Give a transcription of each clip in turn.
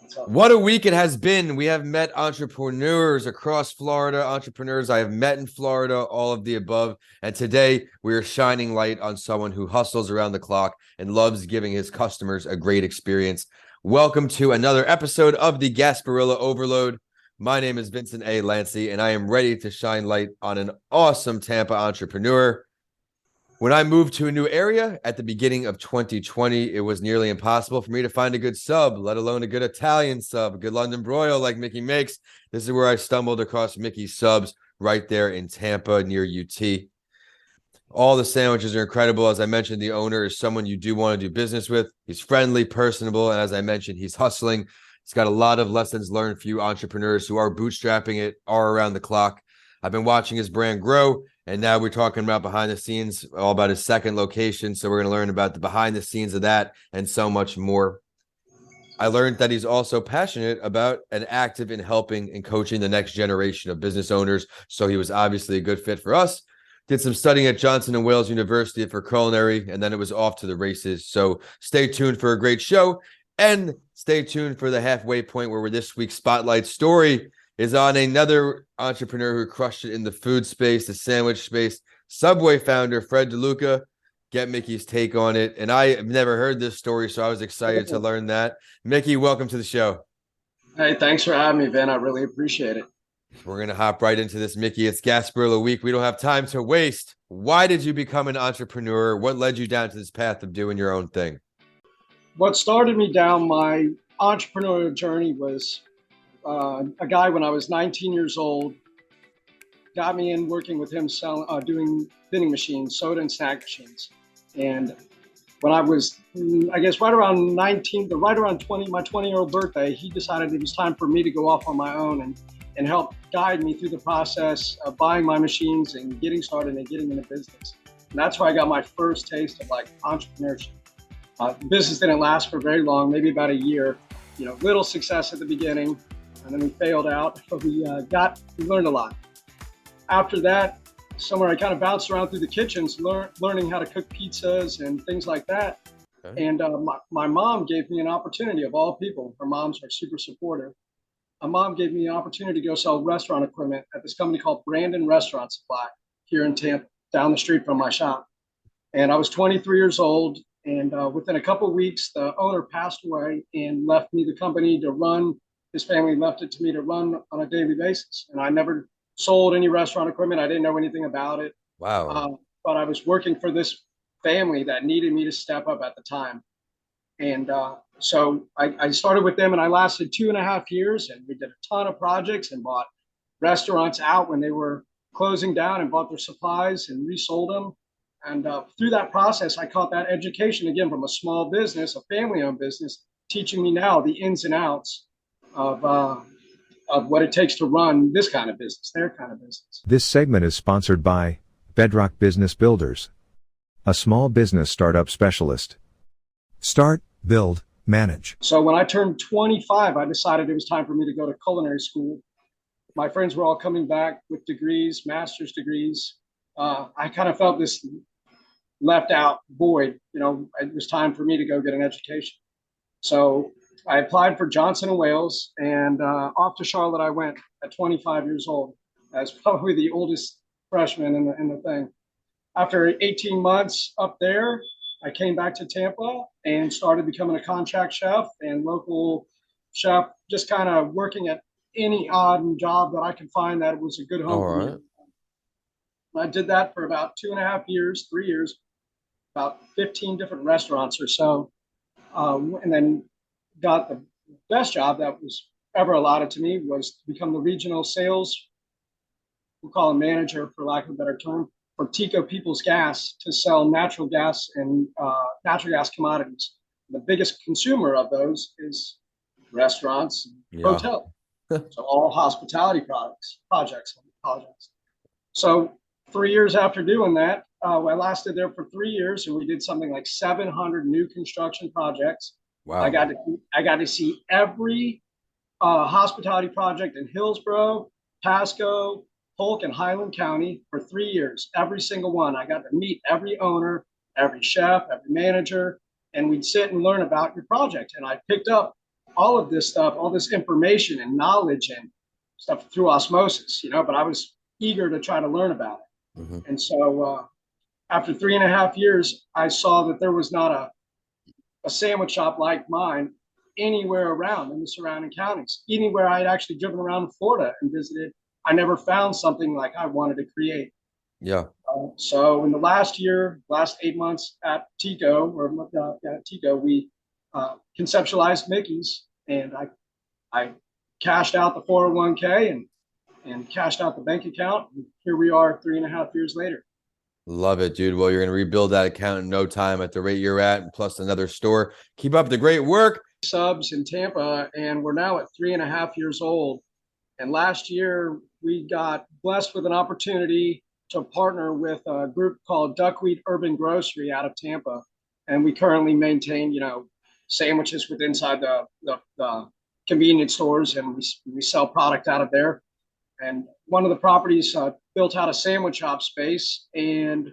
So, What a week it has been. We have met entrepreneurs across Florida, entrepreneurs I have met in Florida, all of the above. And today we are shining light on someone who hustles around the clock and loves giving his customers a great experience. Welcome to another episode of the Gasparilla Overload. My name is Vincent A. Lanci, and I am ready to shine light on an awesome Tampa entrepreneur. When I moved to a new area at the beginning of 2020, it was nearly impossible for me to find a good sub, let alone a good Italian sub, a good London broil like Mickey makes. This is where I stumbled across Mickey's Subs right there in Tampa near UT. All the sandwiches are incredible. As I mentioned, the owner is someone you do want to do business with. He's friendly, personable, and as I mentioned, he's hustling. He's got a lot of lessons learned for you entrepreneurs who are bootstrapping it, are around the clock. I've been watching his brand grow, and now we're talking about behind the scenes, all about his second location. So we're going to learn about the behind the scenes of that and so much more. I learned that he's also passionate about and active in helping and coaching the next generation of business owners. So he was obviously a good fit for us. Did some studying at Johnson & Wales University for culinary, and then it was off to the races. So stay tuned for a great show, and stay tuned for the halfway point where this week's spotlight story is on another entrepreneur who crushed it in the food space, the sandwich space, Subway founder Fred DeLuca. Get Mickey's take on it. And I have never heard this story, so I was excited to learn that. Mickey, welcome to the show. hey, thanks for having me, Vin. I really appreciate it. We're going to hop right into this, Mickey. It's Gasparilla Week. We don't have time to waste. Why did you become an entrepreneur? What led you down to this path of doing your own thing? What started me down my entrepreneurial journey was a guy when I was 19 years old, got me in working with him selling, doing vending machines, soda and snack machines. And when I was, I guess, right around 19, right around 20, my 20-year-old birthday, he decided it was time for me to go off on my own and help guide me through the process of buying my machines and getting started and getting into business. And that's where I got my first taste of like entrepreneurship. The business didn't last for very long, maybe about a year. Little success at the beginning, and then we failed out, but we learned a lot. After that, somewhere I kind of bounced around through the kitchens, learning how to cook pizzas and things like that. Okay. And my mom gave me an opportunity, of all people. Her moms are super supportive. My mom gave me an opportunity to go sell restaurant equipment at this company called Brandon Restaurant Supply here in Tampa, down the street from my shop. And I was 23 years old. And within a couple of weeks, the owner passed away and left me the company to run. His family left it to me to run on a daily basis. And I never sold any restaurant equipment. I didn't know anything about it. Wow. But I was working for this family that needed me to step up at the time. And so I started with them, and I lasted 2.5 years, and we did a ton of projects and bought restaurants out when they were closing down and bought their supplies and resold them. And through that process, I caught that education again from a small business, a family-owned business, teaching me now the ins and outs of what it takes to run this kind of business, their kind of business. This segment is sponsored by Bedrock Business Builders, a small business startup specialist. Start, build, manage. So when I turned 25, I decided it was time for me to go to culinary school. My friends were all coming back with degrees, master's degrees. I kind of felt this left out void. It was time for me to go get an education. So I applied for Johnson & Wales, and off to Charlotte I went at 25 years old. I was probably the oldest freshman in the thing. After 18 months up there, I came back to Tampa and started becoming a contract chef and local chef, just kind of working at any odd job that I could find that was a good home for me. I did that for about 2.5 years, 3 years, about 15 different restaurants or so. And then got the best job that was ever allotted to me was to become the regional sales, we'll call him manager for lack of a better term, for Tico People's Gas to sell natural gas and natural gas commodities. The biggest consumer of those is restaurants and hotels. So all hospitality projects. So 3 years after doing that, I lasted there for 3 years, and we did something like 700 new construction projects. Wow. I got to see every hospitality project in Hillsborough, Pasco, Polk, and Highland County for 3 years. Every single one. I got to meet every owner, every chef, every manager, and we'd sit and learn about your project. And I picked up all of this stuff, all this information and knowledge and stuff through osmosis, but I was eager to try to learn about it. Mm-hmm. And so after 3.5 years, I saw that there was not a sandwich shop like mine anywhere around in the surrounding counties. Anywhere I had actually driven around Florida and visited, I never found something like I wanted to create. Yeah. So in the last 8 months at Tico, we conceptualized Mickey's, and I cashed out the 401k and cashed out the bank account. And here we are 3.5 years later. Love it, dude. Well, you're going to rebuild that account in no time at the rate you're at, and plus another store. Keep up the great work. Subs in Tampa, and we're now at 3.5 years old. And last year, we got blessed with an opportunity to partner with a group called Duckweed Urban Grocery out of Tampa. And we currently maintain, sandwiches with inside the convenience stores, and we sell product out of there. And one of the properties built out a sandwich shop space, and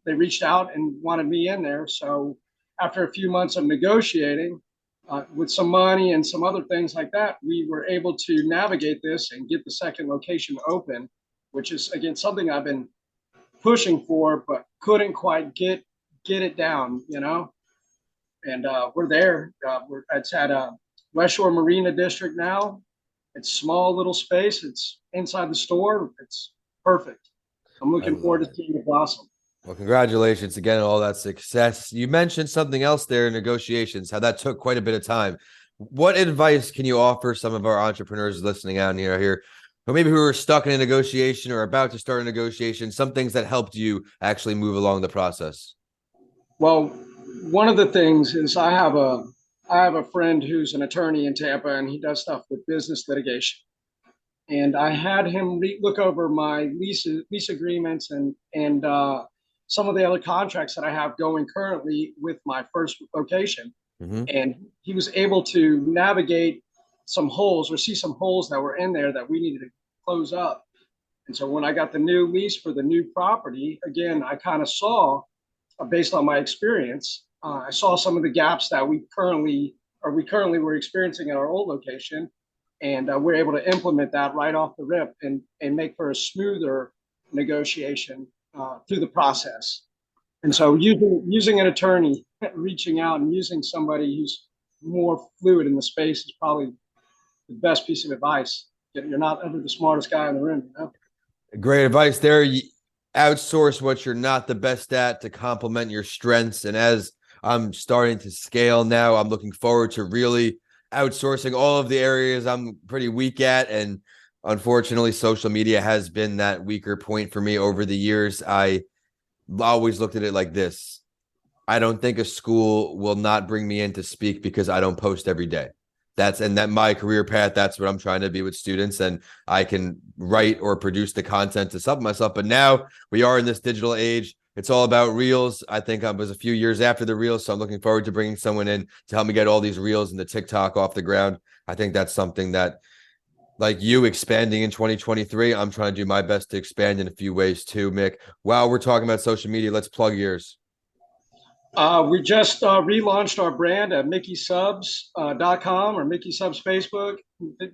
they reached out and wanted me in there. So after a few months of negotiating with some money and some other things like that, we were able to navigate this and get the second location open, which is, again, something I've been pushing for, but couldn't quite get it down, And we're there. It's at West Shore Marina District now. It's small little space. It's inside the store. It's perfect. I'm looking forward to seeing it blossom. Well, congratulations again on all that success. You mentioned something else there, negotiations, how that took quite a bit of time. What advice can you offer some of our entrepreneurs listening out here, or maybe who are stuck in a negotiation or about to start a negotiation, some things that helped you actually move along the process? Well, one of the things is I have a friend who's an attorney in Tampa, and he does stuff with business litigation. And I had him look over my lease agreements and some of the other contracts that I have going currently with my first location. Mm-hmm. And he was able to navigate some holes or see some holes that were in there that we needed to close up. And so when I got the new lease for the new property, again, I kind of saw, based on my experience, I saw some of the gaps that we currently were experiencing at our old location. And we're able to implement that right off the rip and make for a smoother negotiation through the process. And so using an attorney, reaching out and using somebody who's more fluid in the space is probably the best piece of advice. You're not ever the smartest guy in the room. Great advice there. You outsource what you're not the best at to complement your strengths. And as I'm starting to scale now, I'm looking forward to really outsourcing all of the areas I'm pretty weak at. And unfortunately, social media has been that weaker point for me over the years. I always looked at it like this. I don't think a school will not bring me in to speak because I don't post every day. That my career path, that's what I'm trying to be with students, and I can write or produce the content to supplement myself. But now we are in this digital age. It's all about reels. I think I was a few years after the reels, so I'm looking forward to bringing someone in to help me get all these reels and the TikTok off the ground. I think that's something that, like you expanding in 2023, I'm trying to do my best to expand in a few ways too, Mick. While we're talking about social media, let's plug yours. We just relaunched our brand at MickeySubs.com or Mickey Subs Facebook,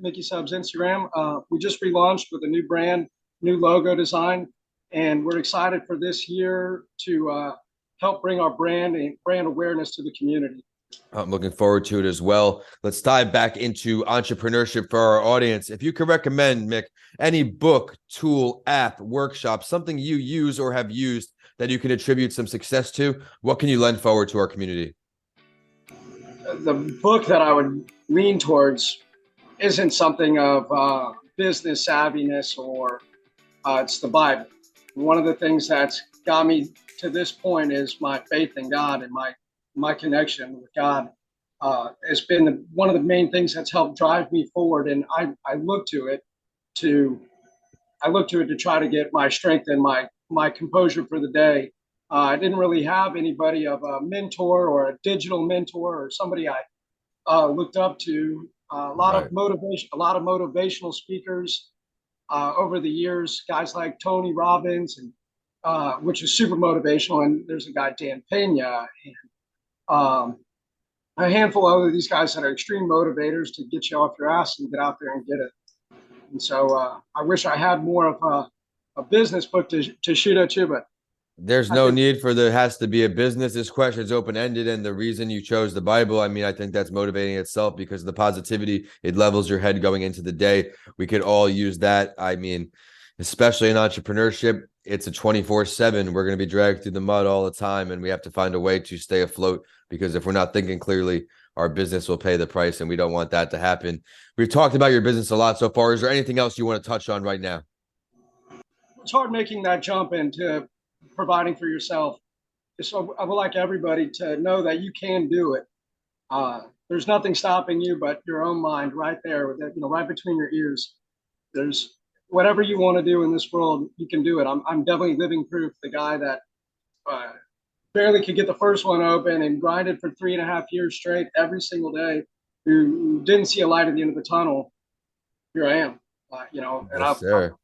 Mickey Subs Instagram. We just relaunched with a new brand, new logo design, and we're excited for this year to help bring our brand and brand awareness to the community. I'm looking forward to it as well. Let's dive back into entrepreneurship for our audience. If you could recommend, Mick, any book, tool, app, workshop, something you use or have used that you can attribute some success to, what can you lend forward to our community? The book that I would lean towards isn't something of business savviness or it's the Bible. One of the things that's got me to this point is my faith in God and my connection with God. It's been one of the main things that's helped drive me forward, and I look to it to try to get my strength and my composure for the day. I didn't really have anybody of a mentor or a digital mentor or somebody I looked up to. A lot of motivational speakers over the years, guys like Tony Robbins, and which is super motivational. And there's a guy, Dan Pena, and a handful of these guys that are extreme motivators to get you off your ass and get out there and get it. And so I wish I had more of a business book to shoot at you, but There's I no think need for there has to be a business. This question is open ended, and the reason you chose the Bible, I mean, I think that's motivating itself because of the positivity. It levels your head going into the day. We could all use that. I mean, especially in entrepreneurship, it's a 24/7. We're going to be dragged through the mud all the time, and we have to find a way to stay afloat because if we're not thinking clearly, our business will pay the price, and we don't want that to happen. We've talked about your business a lot so far. Is there anything else you want to touch on right now? it's hard making that jump into providing for yourself. So I would like everybody to know that you can do it. There's nothing stopping you but your own mind right there, right between your ears. There's whatever you want to do in this world, you can do it. I'm definitely living proof. The guy that uh, barely could get the first one open and grinded for 3.5 years straight every single day, who didn't see a light at the end of the tunnel. Here I am, and Yes, sir.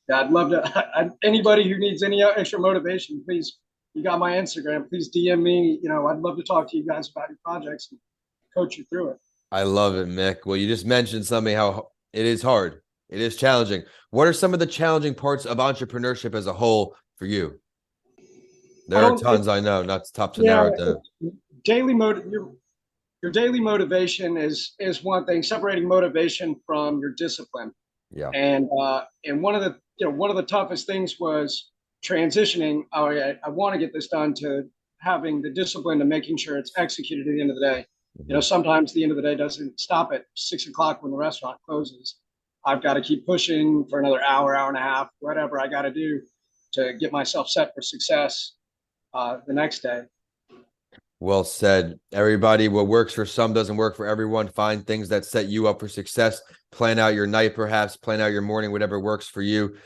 I'd love to. Anybody who needs any extra motivation, please, you got my Instagram. Please DM me. I'd love to talk to you guys about your projects and coach you through it. I love it, Mick. Well, you just mentioned something how it is hard. It is challenging. What are some of the challenging parts of entrepreneurship as a whole for you? I There are don't. tons I know, not tough to Yeah, narrow it down. daily mode. Your daily motivation is one thing. Separating motivation from your discipline, Yeah. and one of the toughest things was transitioning. Oh, I want to get this done to having the discipline to making sure it's executed at the end of the day. Sometimes the end of the day doesn't stop at 6 o'clock when the restaurant closes. I've got to keep pushing for another hour, hour and a half, whatever I got to do to get myself set for success the next day. Well said. Everybody, what works for some doesn't work for everyone. Find things that set you up for success. Plan out your night, perhaps. Plan out your morning, whatever works for you.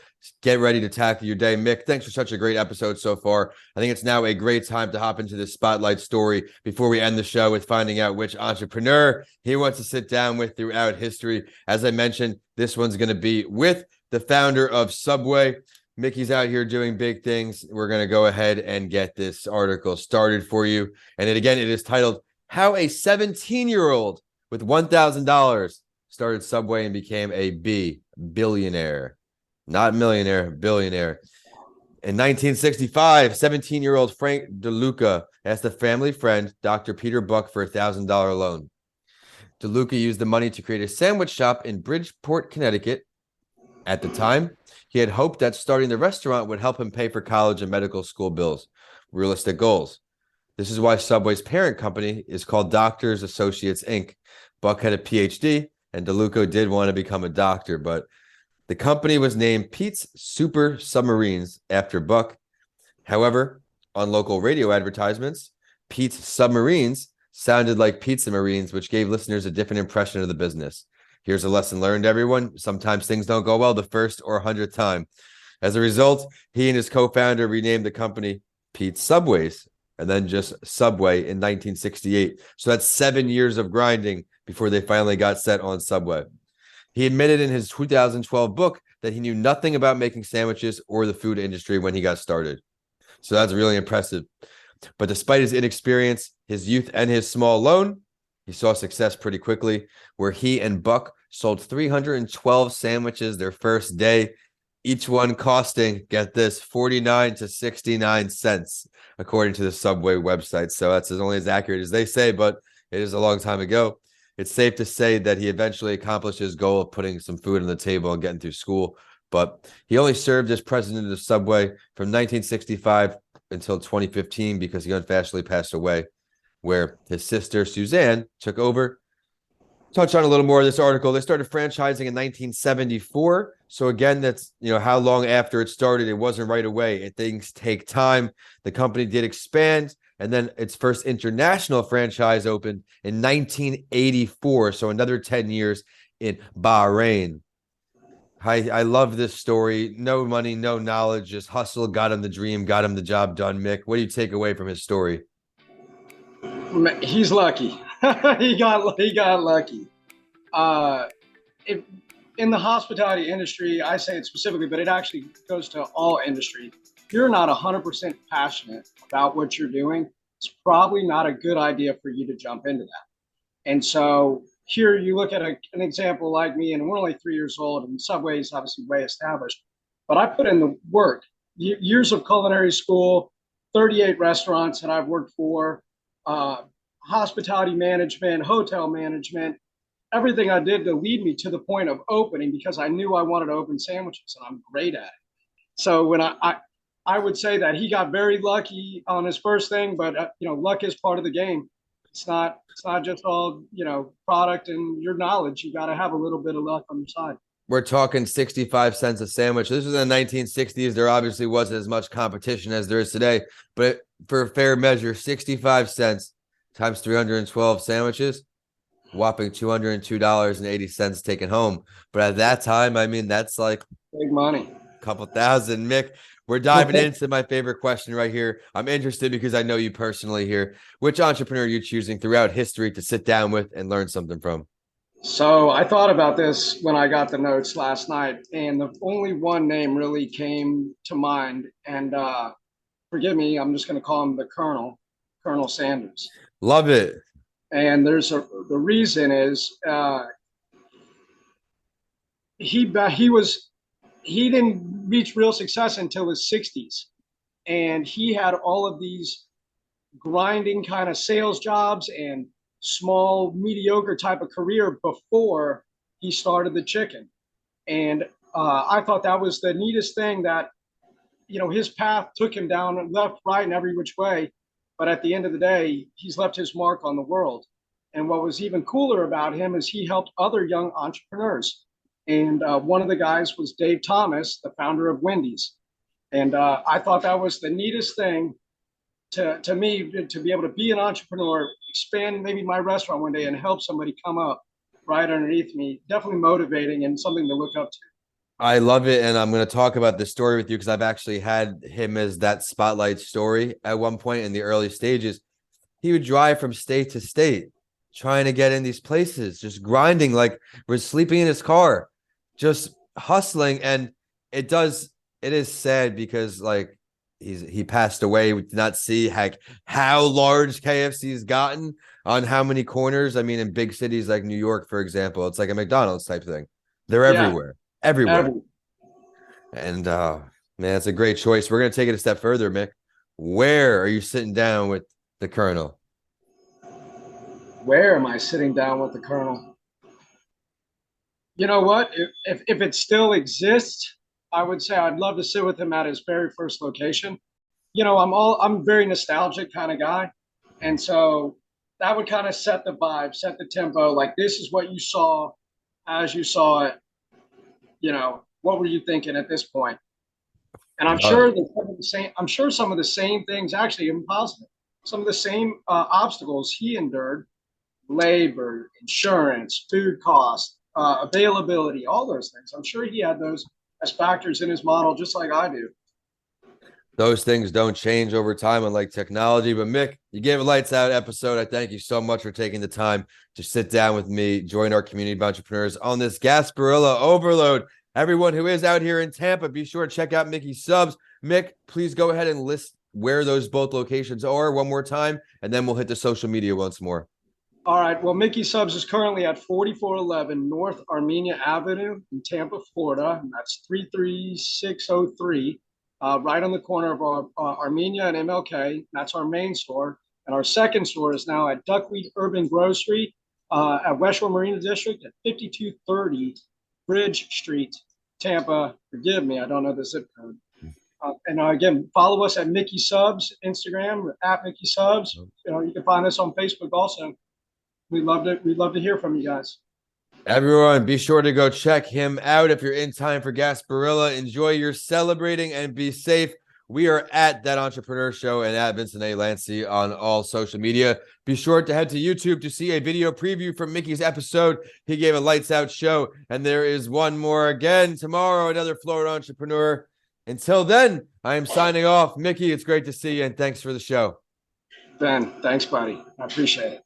Get ready to tackle your day. Mick, thanks for such a great episode so far. I think it's now a great time to hop into this spotlight story before we end the show with finding out which entrepreneur he wants to sit down with throughout history. As I mentioned, this one's going to be with the founder of Subway. Mickey's out here doing big things. We're going to go ahead and get this article started for you. And it is titled How a 17-Year-Old with $1,000 started Subway and became a billionaire. Not millionaire, billionaire. In 1965, 17-year-old Frank DeLuca asked a family friend, Dr. Peter Buck, for a $1,000 loan. DeLuca used the money to create a sandwich shop in Bridgeport, Connecticut. At the time, he had hoped that starting the restaurant would help him pay for college and medical school bills. Realistic goals. This is why Subway's parent company is called Doctors Associates, Inc. Buck had a PhD, and DeLuca did want to become a doctor, but the company was named Pete's Super Submarines after Buck. However, on local radio advertisements, Pete's Submarines sounded like Pizza Marines, which gave listeners a different impression of the business. Here's a lesson learned, everyone. Sometimes things don't go well the first or 100th time. As a result, he and his co-founder renamed the company Pete's Subways and then just Subway in 1968. So that's 7 years of grinding before they finally got set on Subway. He admitted in his 2012 book that he knew nothing about making sandwiches or the food industry when he got started. So that's really impressive. But despite his inexperience, his youth, and his small loan, he saw success pretty quickly, where he and Buck sold 312 sandwiches their first day, each one costing, get this, 49 to 69 cents, according to the Subway website. So that's only as accurate as they say, but it is a long time ago. It's safe to say that he eventually accomplished his goal of putting some food on the table and getting through school. But he only served as president of Subway from 1965 until 2015 because he unfortunately passed away, where his sister Suzanne took over. Touch on a little more of this article. They started franchising in 1974. So again, that's how long after it started. It wasn't right away. Things take time. The company did expand, and then its first international franchise opened in 1984. So another 10 years in Bahrain. I love this story. No money, no knowledge, just hustle. Got him the dream, got him the job done. Mick, what do you take away from his story? He's lucky. he got lucky. In the hospitality industry, I say it specifically, but it actually goes to all industry. If you're not 100% passionate about what you're doing, it's probably not a good idea for you to jump into that. And so here you look at an example like me, and we're only 3 years old, and Subway's obviously way established, but I put in the work, years of culinary school, 38 restaurants that I've worked for, hospitality management, hotel management, everything I did to lead me to the point of opening, because I knew I wanted to open sandwiches and I'm great at it. So when I would say that he got very lucky on his first thing, but luck is part of the game. It's not just all product and your knowledge. You got to have a little bit of luck on your side. We're talking 65 cents a sandwich. This was in the 1960s. There obviously wasn't as much competition as there is today, but for a fair measure, 65 cents times 312 sandwiches, whopping $202.80 taken home. But at that time, I mean, that's like big money. A couple thousand. Mick, we're diving into my favorite question right here. I'm interested because I know you personally here. Which entrepreneur are you choosing throughout history to sit down with and learn something from? So I thought about this when I got the notes last night, and the only one name really came to mind. And forgive me, I'm just going to call him the Colonel Sanders. Love it. And the reason is he didn't reach real success until his 60s, and he had all of these grinding kind of sales jobs and small mediocre type of career before he started the chicken. And I thought that was the neatest thing, that his path took him down left, right, and every which way, but at the end of the day, he's left his mark on the world. And what was even cooler about him is he helped other young entrepreneurs. And one of the guys was Dave Thomas, the founder of Wendy's. And I thought that was the neatest thing to me, to be able to be an entrepreneur, expand maybe my restaurant one day and help somebody come up right underneath me. Definitely motivating and something to look up to. I love it. And I'm going to talk about this story with you because I've actually had him as that spotlight story at one point in the early stages. He would drive from state to state trying to get in these places, just grinding, like we're sleeping in his car, just hustling. And it is sad because like he passed away. We did not see how large KFC's gotten on how many corners. I mean, in big cities like New York, for example, it's like a McDonald's type thing. They're everywhere. And man, it's a great choice. We're going to take it a step further, Mick. Where are you sitting down with the Colonel? Where am I sitting down with the Colonel? You know what? If it still exists, I would say I'd love to sit with him at his very first location. I'm a very nostalgic kind of guy. And so that would kind of set the vibe, set the tempo. Like, this is what you saw as you saw it. What were you thinking at this point? And I'm sure some of the same things, actually impossible. Some of the same obstacles he endured: labor, insurance, food costs, availability, all those things. I'm sure he had those as factors in his model, just like I do. Those things don't change over time, unlike technology. But Mick, you gave a lights out episode. I thank you so much for taking the time to sit down with me, join our community of entrepreneurs on this Gasparilla Overload. Everyone who is out here in Tampa, be sure to check out Mickey's Subs. Mick, please go ahead and list where those both locations are one more time, and then we'll hit the social media once more. All right. Well, Mickey Subs is currently at 4411 North Armenia Avenue in Tampa, Florida. And that's 33603, right on the corner of Armenia and MLK. That's our main store. And our second store is now at Duckweed Urban Grocery at West Shore Marina District at 5230 Bridge Street, Tampa. Forgive me, I don't know the zip code. And again, follow us at Mickey Subs, Instagram at Mickey Subs. You can find us on Facebook also. We'd love to hear from you guys. Everyone, be sure to go check him out if you're in time for Gasparilla. Enjoy your celebrating and be safe. We are at That Entrepreneur Show and at Vincent A. Lanci on all social media. Be sure to head to YouTube to see a video preview from Mickey's episode. He gave a lights out show, and there is one more again tomorrow, another Florida entrepreneur. Until then, I am signing off. Mickey, it's great to see you, and thanks for the show. Ben, thanks, buddy. I appreciate it.